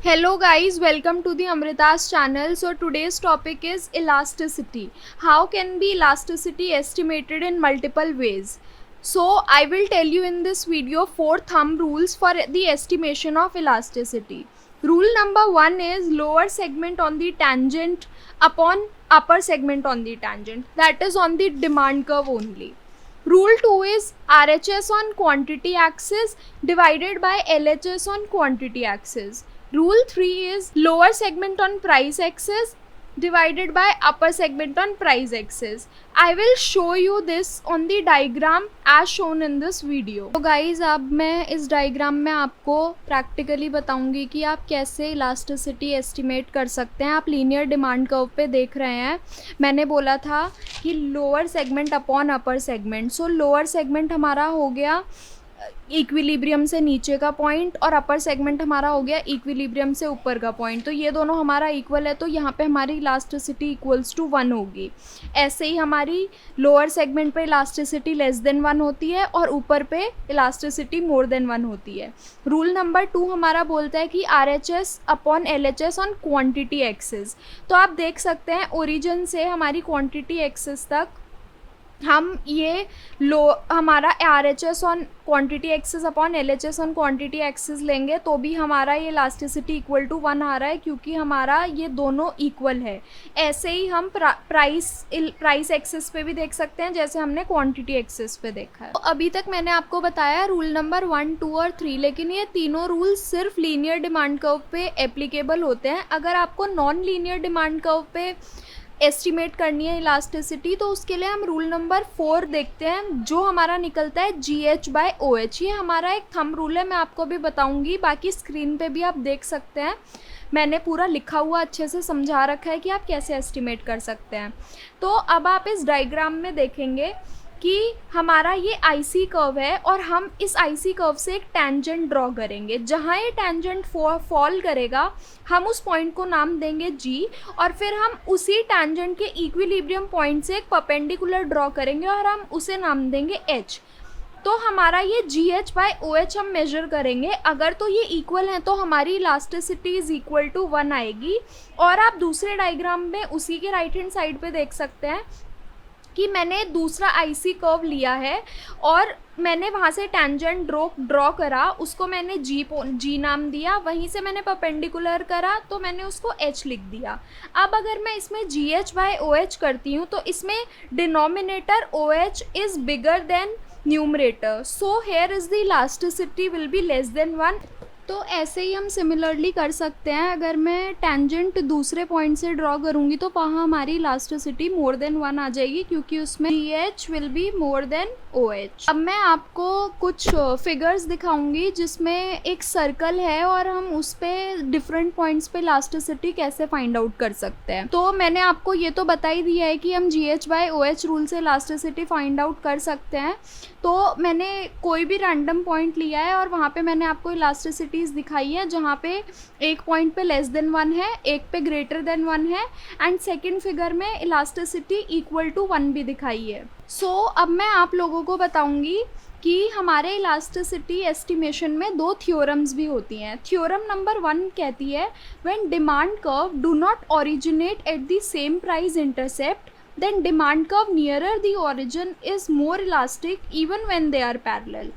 Hello guys, welcome to the Amrita's channel. So today's topic is elasticity. How can be elasticity estimated in multiple ways? So I will tell you in this video 4 thumb rules for the estimation of elasticity. Rule number 1 is lower segment on the tangent upon upper segment on the tangent, that is on the demand curve only. Rule 2 is RHS on quantity axis divided by LHS on quantity axis. Rule 3 is lower segment on price axis divided by upper segment on price axis. I will show you this on the diagram as shown in this video. तो guys, अब मैं इस diagram में आपको practically बताऊंगी कि आप कैसे इलास्टिसिटी एस्टिमेट कर सकते हैं. आप लीनियर डिमांड कर्व पे देख रहे हैं. मैंने बोला था कि lower segment upon upper segment. सो लोअर सेगमेंट हमारा हो गया इक्विलिब्रियम से नीचे का पॉइंट और अपर सेगमेंट हमारा हो गया इक्विलिब्रियम से ऊपर का पॉइंट. तो ये दोनों हमारा इक्वल है, तो यहाँ पे हमारी इलास्टिसिटी इक्वल्स टू 1 होगी. ऐसे ही हमारी लोअर सेगमेंट पे इलास्टिसिटी लेस देन 1 होती है और ऊपर पे इलास्टिसिटी मोर देन 1 होती है. रूल नंबर 2 हमारा बोलता है कि RHS upon LHS on quantity axis. तो आप देख सकते हैं ओरिजिन से हमारी क्वांटिटी एक्सिस तक हम ये हमारा RHS on quantity axis upon LHS on quantity axis लेंगे तो भी हमारा ये इलास्टिसिटी इक्वल टू 1 आ रहा है, क्योंकि हमारा ये दोनों इक्वल है. ऐसे ही हम प्राइस एक्सिस पे भी देख सकते हैं जैसे हमने क्वांटिटी एक्सिस पे देखा है. तो अभी तक मैंने आपको बताया रूल नंबर 1, 2 और 3, लेकिन ये तीनों रूल सिर्फ लीनियर डिमांड कर्व पे एप्लीकेबल होते हैं. अगर आपको नॉन लीनियर डिमांड कर्व पे एस्टिमेट करनी है इलास्टिसिटी तो उसके लिए हम रूल नंबर 4 देखते हैं, जो हमारा निकलता है GH/OH. ये हमारा एक थंब रूल है, मैं आपको भी बताऊंगी. बाकी स्क्रीन पे भी आप देख सकते हैं, मैंने पूरा लिखा हुआ अच्छे से समझा रखा है कि आप कैसे एस्टिमेट कर सकते हैं. तो अब आप इस डायग्राम में देखेंगे कि हमारा ये IC कर्व है और हम इस IC कर्व से एक टेंजेंट ड्रॉ करेंगे. जहाँ ये टेंजेंट फॉल करेगा हम उस पॉइंट को नाम देंगे G, और फिर हम उसी टेंजेंट के इक्विलिब्रियम पॉइंट से एक परपेंडिकुलर ड्रॉ करेंगे और हम उसे नाम देंगे H. तो हमारा ये GH/OH हम मेजर करेंगे. अगर तो ये इक्वल है तो हमारी इलास्टिसिटी इज इक्वल टू 1 आएगी. और आप दूसरे डायग्राम में उसी के राइट हैंड साइड पे देख सकते हैं कि मैंने दूसरा IC कर्व लिया है और मैंने वहाँ से टेंजेंट ड्रॉ करा, उसको मैंने G नाम दिया. वहीं से मैंने परपेंडिकुलर करा तो मैंने उसको H लिख दिया. अब अगर मैं इसमें GH/OH करती हूँ तो इसमें denominator OH is bigger than numerator, so here is the elasticity will be less than 1. तो ऐसे ही हम सिमिलरली कर सकते हैं. अगर मैं टेंजेंट दूसरे पॉइंट से ड्रॉ करूँगी तो वहाँ हमारी इलास्टिसिटी मोर देन 1 आ जाएगी, क्योंकि उसमें GH will be more than OH. अब मैं आपको कुछ फिगर्स दिखाऊंगी जिसमें एक सर्कल है और हम उस पर डिफरेंट पॉइंट्स पे इलास्टिसिटी कैसे फाइंड आउट कर सकते हैं. तो मैंने आपको ये तो बता ही दिया है कि हम GH/OH रूल से इलास्टिसिटी फाइंड आउट कर सकते हैं. तो मैंने कोई भी रैंडम पॉइंट लिया है और वहाँ पे मैंने आपको इलास्टिसिटीज़ दिखाई है, जहाँ पे एक पॉइंट पे लेस देन 1 है, एक पे ग्रेटर देन 1 है, एंड सेकंड फिगर में इलास्टिसिटी इक्वल टू 1 भी दिखाई है. सो अब मैं आप लोगों को बताऊंगी कि हमारे इलास्टिसिटी एस्टिमेशन में 2 थ्योरम्स भी होती हैं. थ्योरम नंबर 1 कहती है when demand curve do not originate at the same price intercept then demand curve nearer the origin is more elastic even when they are parallel.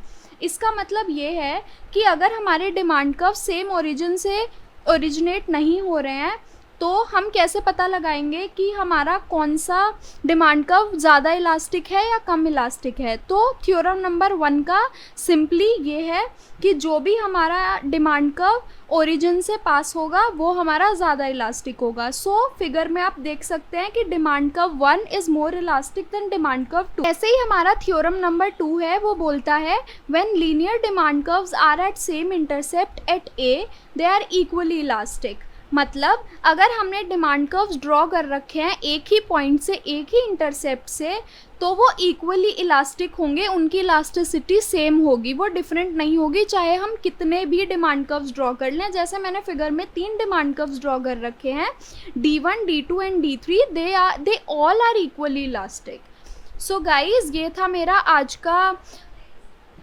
इसका मतलब ये है कि अगर हमारे डिमांड कर्व सेम ओरिजिन से ओरिजिनेट नहीं हो रहे हैं तो हम कैसे पता लगाएंगे कि हमारा कौन सा डिमांड कर्व ज़्यादा इलास्टिक है या कम इलास्टिक है. तो थ्योरम नंबर 1 का सिंपली ये है कि जो भी हमारा डिमांड कर्व ओरिजिन से पास होगा वो हमारा ज़्यादा इलास्टिक होगा. सो फिगर में आप देख सकते हैं कि demand curve 1 is more elastic than demand curve 2. ऐसे ही हमारा थ्योरम नंबर 2 है, वो बोलता है when linear demand curves are at same intercept at A they are equally elastic. मतलब अगर हमने डिमांड कर्व्स ड्रॉ कर रखे हैं एक ही पॉइंट से, एक ही इंटरसेप्ट से, तो वो इक्वली इलास्टिक होंगे, उनकी इलास्टिसिटी सेम होगी, वो डिफरेंट नहीं होगी चाहे हम कितने भी डिमांड कर्व्स ड्रॉ कर लें. जैसे मैंने फिगर में 3 डिमांड कर्व्स ड्रॉ कर रखे हैं, D1, D2 and D3, they all are equally elastic. So guys, ये था मेरा आज का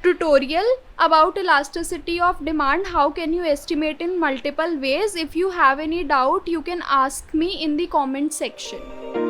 tutorial about elasticity of demand. How can you estimate in multiple ways? If you have any doubt, you can ask me in the comment section.